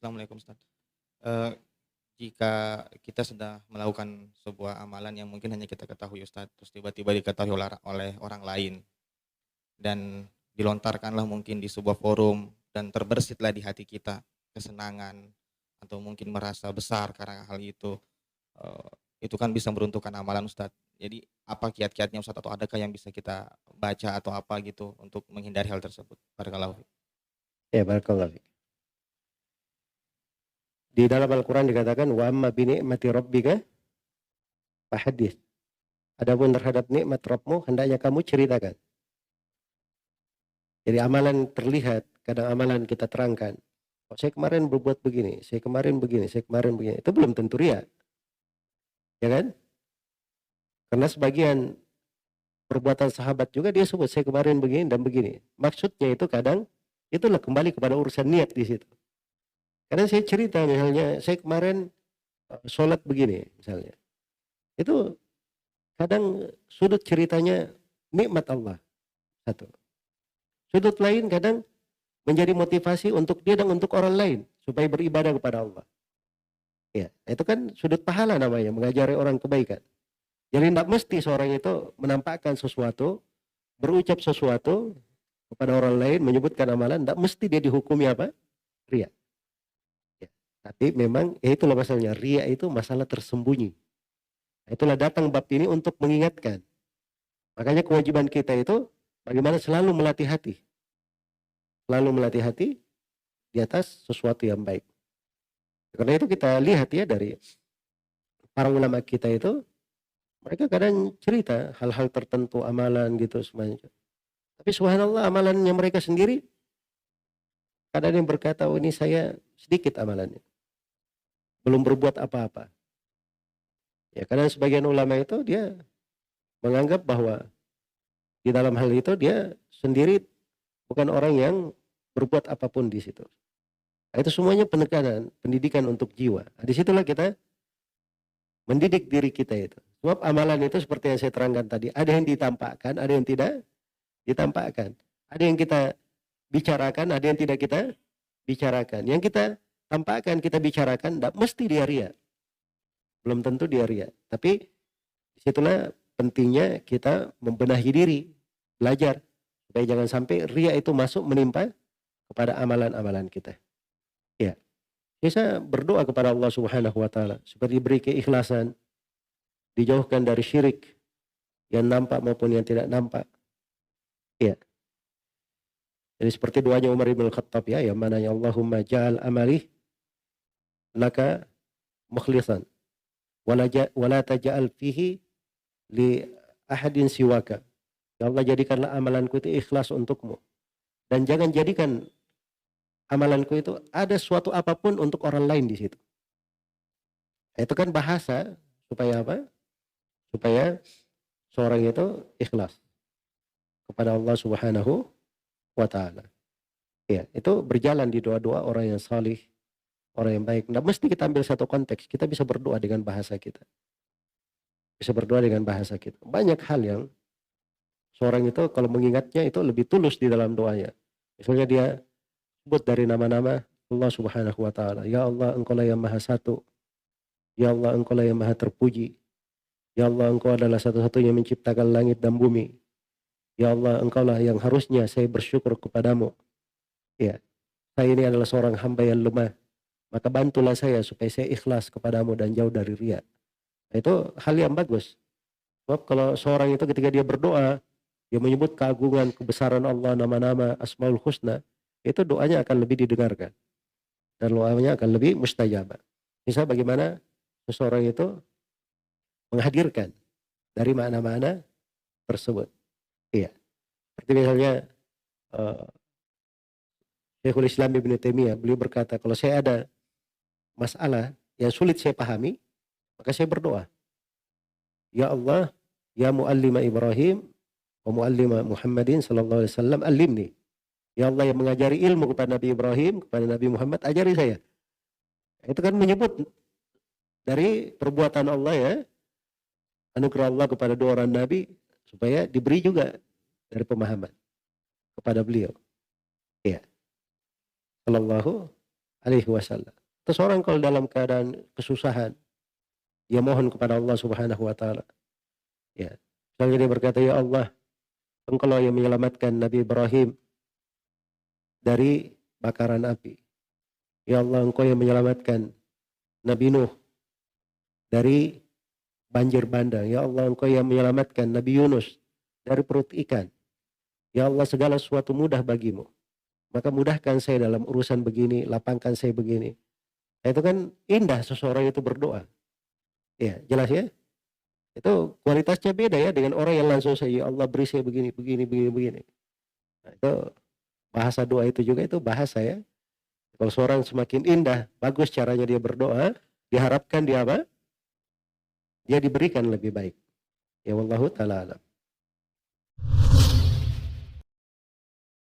Assalamualaikum Ustaz. Jika kita sedang melakukan sebuah amalan yang mungkin hanya kita ketahui Ustaz, terus tiba-tiba diketahui oleh orang lain dan dilontarkanlah mungkin di sebuah forum dan terbersitlah di hati kita kesenangan atau mungkin merasa besar karena hal itu, eee, itu kan bisa meruntuhkan amalan Ustaz. Jadi apa kiat-kiatnya Ustaz atau adakah yang bisa kita baca atau apa gitu untuk menghindari hal tersebut? Barakallahu fiik. Ya, barakallahu fiik. Di dalam Al-Quran dikatakan, wa amma bi ni'mati rabbika fahaddits. Adapun terhadap nikmat Rabbmu, hendaknya kamu ceritakan. Jadi amalan terlihat, kadang amalan kita terangkan. Oh, saya kemarin berbuat begini, saya kemarin begini, saya kemarin begini. Itu belum tentu ria, ya kan? Karena sebagian perbuatan sahabat juga dia sebut, saya kemarin begini dan begini. Maksudnya itu kadang, itulah kembali kepada urusan niat di situ. Kadang saya cerita misalnya, saya kemarin sholat begini misalnya. Itu kadang sudut ceritanya nikmat Allah, satu. Sudut lain kadang menjadi motivasi untuk dia dan untuk orang lain supaya beribadah kepada Allah. Ya, itu kan sudut pahala namanya, mengajari orang kebaikan. Jadi tidak mesti seorang itu menampakkan sesuatu, berucap sesuatu kepada orang lain, menyebutkan amalan, tidak mesti dia dihukumi apa? Ria. Ya. Tapi memang ya itulah masalahnya, ria itu masalah tersembunyi. Itulah datang bab ini untuk mengingatkan. Makanya kewajiban kita itu bagaimana selalu melatih hati. Selalu melatih hati di atas sesuatu yang baik. Karena itu kita lihat ya dari para ulama kita itu, mereka kadang cerita hal-hal tertentu, amalan gitu semuanya. Tapi subhanallah amalannya mereka sendiri, kadang ada yang berkata, oh ini saya sedikit amalannya. Belum berbuat apa-apa. Ya kadang sebagian ulama itu dia menganggap bahwa di dalam hal itu dia sendiri bukan orang yang berbuat apapun di situ. Nah, itu semuanya penekanan, pendidikan untuk jiwa. Nah, disitulah kita mendidik diri kita itu. Sebab amalan itu seperti yang saya terangkan tadi, ada yang ditampakkan, ada yang tidak ditampakkan. Ada yang kita bicarakan, ada yang tidak kita bicarakan. Yang kita tampakkan, kita bicarakan, tidak mesti dia ria. Belum tentu dia ria. Tapi disitulah pentingnya kita membenahi diri, belajar. Supaya jangan sampai ria itu masuk menimpa kepada amalan-amalan kita. Ya. Bisa berdoa kepada Allah Subhanahu wa taala supaya diberi keikhlasan, dijauhkan dari syirik yang nampak maupun yang tidak nampak. Ya. Jadi seperti doanya Umar bin Khattab ya, yang mana ya Allahumma ja'al amali laka mukhlisan wala taj'al fihi li ahadin siwaka. Ya Allah, jadikanlah amalanku itu ikhlas untukmu dan jangan jadikan amalanku itu ada suatu apapun untuk orang lain di situ. Itu kan bahasa supaya apa? Supaya seorang itu ikhlas kepada Allah Subhanahu wa taala. Ya, itu berjalan di doa-doa orang yang salih, orang yang baik. Nggak mesti kita ambil satu konteks, kita bisa berdoa dengan bahasa kita. Bisa berdoa dengan bahasa kita. Banyak hal yang seorang itu kalau mengingatnya itu lebih tulus di dalam doanya. Misalnya dia sebut dari nama-nama Allah Subhanahu wa taala. Ya Allah, Engkaulah yang Maha Satu. Ya Allah, Engkaulah yang Maha Terpuji. Ya Allah, Engkau adalah satu-satunya yang menciptakan langit dan bumi. Ya Allah, Engkaulah yang harusnya saya bersyukur kepadamu. Ya, saya ini adalah seorang hamba yang lemah. Maka bantulah saya supaya saya ikhlas kepadamu dan jauh dari riya. Nah, itu hal yang bagus. Sebab kalau seorang itu ketika dia berdoa, dia menyebut keagungan, kebesaran Allah, nama-nama, Asmaul Husna, itu doanya akan lebih didengarkan. Dan doanya akan lebih mustajabah. Misal bagaimana seseorang itu menghadirkan dari makna-makna tersebut. Iya. Seperti misalnya eh, Syekhul Islam Ibn Taimiyah, beliau berkata, kalau saya ada masalah yang sulit saya pahami, maka saya berdoa. Ya Allah, ya muallima Ibrahim, wa muallima Muhammadin sallallahu alaihi wasallam, alimni. Ya Allah yang mengajari ilmu kepada Nabi Ibrahim, kepada Nabi Muhammad, ajari saya. Itu kan menyebut dari perbuatan Allah ya, anugerah Allah kepada dua orang Nabi, supaya diberi juga dari pemahaman kepada beliau. Ya. Sallallahu alaihi wasallam. Terus orang kalau dalam keadaan kesusahan, dia mohon kepada Allah Subhanahu wa taala. Ya. Misalnya dia berkata, "Ya Allah, Engkau yang menyelamatkan Nabi Ibrahim dari bakaran api. Ya Allah, Engkau yang menyelamatkan Nabi Nuh dari banjir bandang. Ya Allah, Engkau yang menyelamatkan Nabi Yunus dari perut ikan. Ya Allah, segala sesuatu mudah bagimu. Maka mudahkan saya dalam urusan begini, lapangkan saya begini." Nah, itu kan indah seseorang itu berdoa. Ya, jelas ya? Itu kualitasnya beda ya dengan orang yang langsung saja, "Ya Allah, beri saya begini, begini, begini, begini." Nah, itu bahasa doa itu juga itu bahasa ya. Kalau seorang semakin indah, bagus caranya dia berdoa, diharapkan dia apa? Dia diberikan lebih baik. Ya wallahu taala alam.